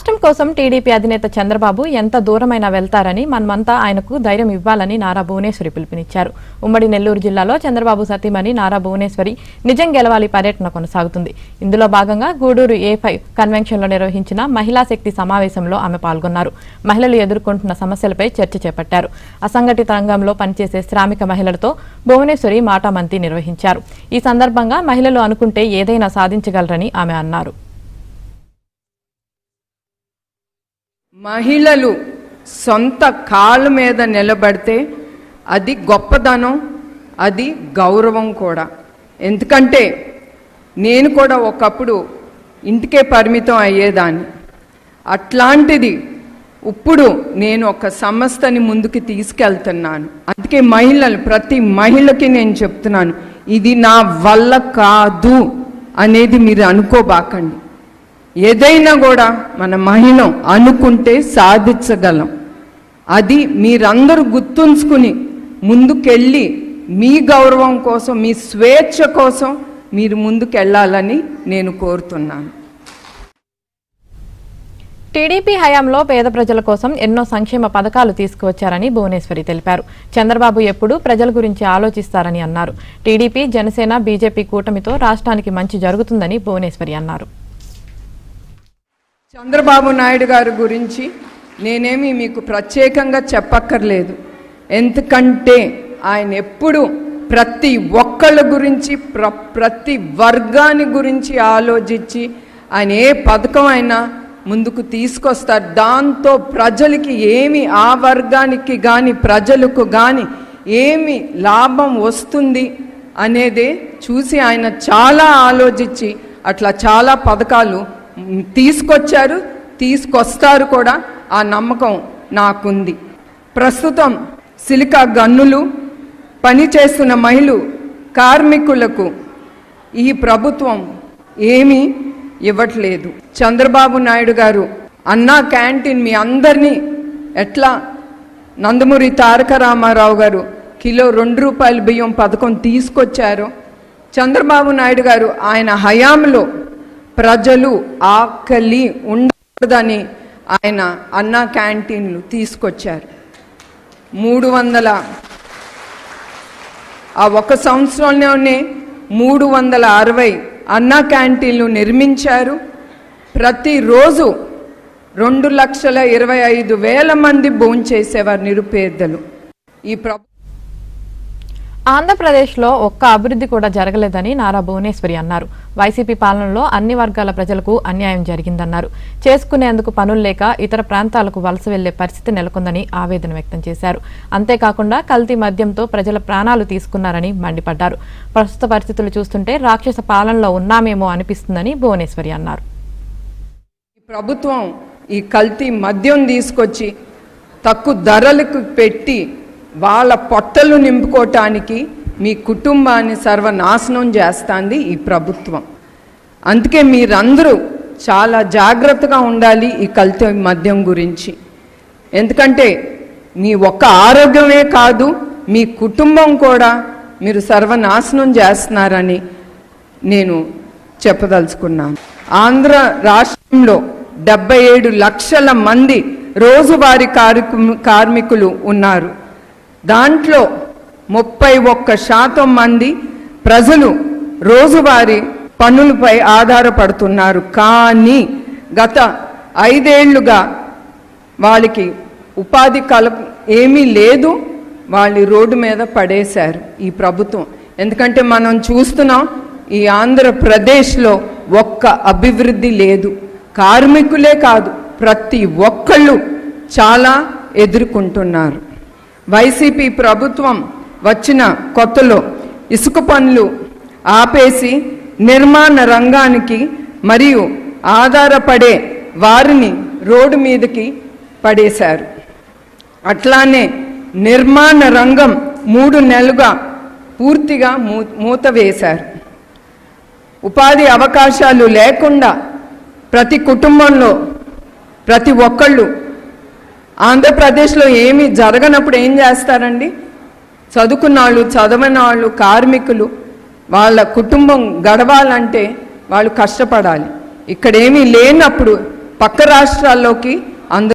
రాష్ట్రం కోసం టీడీపీ అధినేత చంద్రబాబు ఎంత దూరమైనా వెళ్తారని మనమంతా ఆయనకు ధైర్యం ఇవ్వాలని నారా భువనేశ్వరి పిలుపునిచ్చారు. ఉమ్మడి నెల్లూరు జిల్లాలో చంద్రబాబు సతీమణి నారా భువనేశ్వరి నిజం గెలవాలి పర్యటన కొనసాగుతుంది. ఇందులో భాగంగా గూడూరు A5 కన్వెన్షన్లో నిర్వహించిన మహిళా శక్తి సమావేశంలో ఆమె పాల్గొన్నారు. మహిళలు ఎదుర్కొంటున్న సమస్యలపై చర్చ చేపట్టారు. అసంఘటిత రంగంలో పనిచేసే శ్రామిక మహిళలతో భువనేశ్వరి మాటామంతి నిర్వహించారు. ఈ సందర్భంగా మహిళలు అనుకుంటే ఏదైనా సాధించగలరని ఆమె అన్నారు. మహిళలు సొంత కాళ్ళ మీద నిలబడితే అది గొప్పదనం, అది గౌరవం కూడా. ఎందుకంటే నేను కూడా ఒకప్పుడు ఇంటికే పరిమితం అయ్యేదాన్ని. అట్లాంటిది ఇప్పుడు నేను ఒక సంస్థని ముందుకు తీసుకెళ్తున్నాను. అందుకే మహిళలు, ప్రతి మహిళకి నేను చెప్తున్నాను, ఇది నా వల్ల కాదు అనేది మీరు అనుకోబాకండి. ఏదైనా కూడా మన మహిళ అనుకుంటే సాధించగలం. అది మీరందరూ గుర్తుంచుకుని ముందుకెళ్ళి మీ గౌరవం కోసం, మీ స్వేచ్ఛ కోసం మీరు ముందుకెళ్ళాలని నేను కోరుతున్నాను. టీడీపీ హయాంలో పేద ప్రజల కోసం ఎన్నో సంక్షేమ పథకాలు తీసుకువచ్చారని భువనేశ్వరి తెలిపారు. చంద్రబాబు ఎప్పుడూ ప్రజల గురించి ఆలోచిస్తారని అన్నారు. టీడీపీ, జనసేన, బీజేపీ కూటమితో రాష్ట్రానికి మంచి జరుగుతుందని భువనేశ్వరి అన్నారు. చంద్రబాబు నాయుడు గారి గురించి నేనేమి మీకు ప్రత్యేకంగా చెప్పక్కర్లేదు. ఎందుకంటే ఆయన ఎప్పుడు ప్రతి ఒక్కళ్ళ గురించి, ప్రతి వర్గాని గురించి ఆలోచించి ఆయన ఏ పథకం అయినా ముందుకు తీసుకొస్తారు. దాంతో ప్రజలకి ఏమి, ఆ వర్గానికి కానీ ప్రజలకు కానీ ఏమి లాభం వస్తుంది అనేదే చూసి ఆయన చాలా ఆలోచించి అట్లా చాలా పథకాలు తీసుకొచ్చారు, తీసుకొస్తారు కూడా. ఆ నమ్మకం నాకుంది. ప్రస్తుతం సిలికా గన్నులు పనిచేస్తున్న మహిళలు, కార్మికులకు ఈ ప్రభుత్వం ఏమీ ఇవ్వట్లేదు. చంద్రబాబు నాయుడు గారు అన్నా క్యాంటీన్ మీ అందరినీ ఎట్లా నందమూరి తారక రామారావు గారు కిలో ₹2 బియ్యం పథకం తీసుకొచ్చారో, చంద్రబాబు నాయుడు గారు ఆయన హయాంలో ప్రజలు ఆకలి ఉండదని ఆయన అన్నా క్యాంటీన్లు తీసుకొచ్చారు. 300 ఆ ఒక సంవత్సరంలోనే 360 అన్నా క్యాంటీన్లు నిర్మించారు. ప్రతిరోజు 2,25,000 మంది భోంచేసేవారు నిరుపేదలు. ఈ ఆంధ్రప్రదేశ్లో ఒక్క అభివృద్ధి కూడా జరగలేదని నారా భువనేశ్వరి అన్నారు. వైసీపీ పాలనలో అన్ని వర్గాల ప్రజలకు అన్యాయం జరిగిందన్నారు. చేసుకునేందుకు పనులు లేక ఇతర ప్రాంతాలకు వలస వెళ్లే పరిస్థితి నెలకొందని ఆవేదన వ్యక్తం చేశారు. అంతేకాకుండా కల్తీ మద్యంతో ప్రజల ప్రాణాలు తీసుకున్నారని మండిపడ్డారు. ప్రస్తుత పరిస్థితులు చూస్తుంటే రాక్షస పాలనలో ఉన్నామేమో అనిపిస్తుందని భువనేశ్వరి అన్నారు. ప్రభుత్వం ఈ కల్తీ మద్యం తీసుకొచ్చి తక్కువ ధరలకు పెట్టి వాళ్ళ పొట్టలు నింపుకోవటానికి మీ కుటుంబాన్ని సర్వనాశనం చేస్తుంది ఈ ప్రభుత్వం. అందుకే మీరందరూ చాలా జాగ్రత్తగా ఉండాలి ఈ కల్తీ మద్యం గురించి. ఎందుకంటే మీ ఒక్క ఆరోగ్యమే కాదు, మీ కుటుంబం కూడా మీరు సర్వనాశనం చేస్తున్నారని నేను చెప్పదలుచుకున్నాను. ఆంధ్ర రాష్ట్రంలో 77 లక్షల మంది రోజువారీ కార్మికులు ఉన్నారు. దాంట్లో 31% మంది ప్రజలు రోజువారీ పన్నులపై ఆధారపడుతున్నారు. కానీ గత 5 ఏళ్లుగా వాళ్ళకి ఉపాధి ఏమీ లేదు. వాళ్ళు రోడ్డు మీద పడేశారు ఈ ప్రభుత్వం. ఎందుకంటే మనం చూస్తున్నాం ఈ ఆంధ్రప్రదేశ్లో ఒక్క అభివృద్ధి లేదు. కార్మికులే కాదు, ప్రతి ఒక్కళ్ళు చాలా ఎదుర్కొంటున్నారు. వైసీపీ ప్రభుత్వం వచ్చిన కొత్తలో ఇసుక పనులు ఆపేసి నిర్మాణ రంగానికి మరియు ఆధారపడే వారిని రోడ్డు మీదకి పడేశారు. అట్లానే నిర్మాణ రంగం 3 నెలలుగా పూర్తిగా మూతవేశారు. ఉపాధి అవకాశాలు లేకుండా ప్రతి కుటుంబంలో ప్రతి ఒక్కళ్ళు ఆంధ్రప్రదేశ్లో ఏమీ జరగనప్పుడు ఏం చేస్తారండి? చదువుకున్న వాళ్ళు, చదవని వాళ్ళు, కార్మికులు వాళ్ళ కుటుంబం గడవాలంటే వాళ్ళు కష్టపడాలి. ఇక్కడేమీ లేనప్పుడు పక్క రాష్ట్రాల్లోకి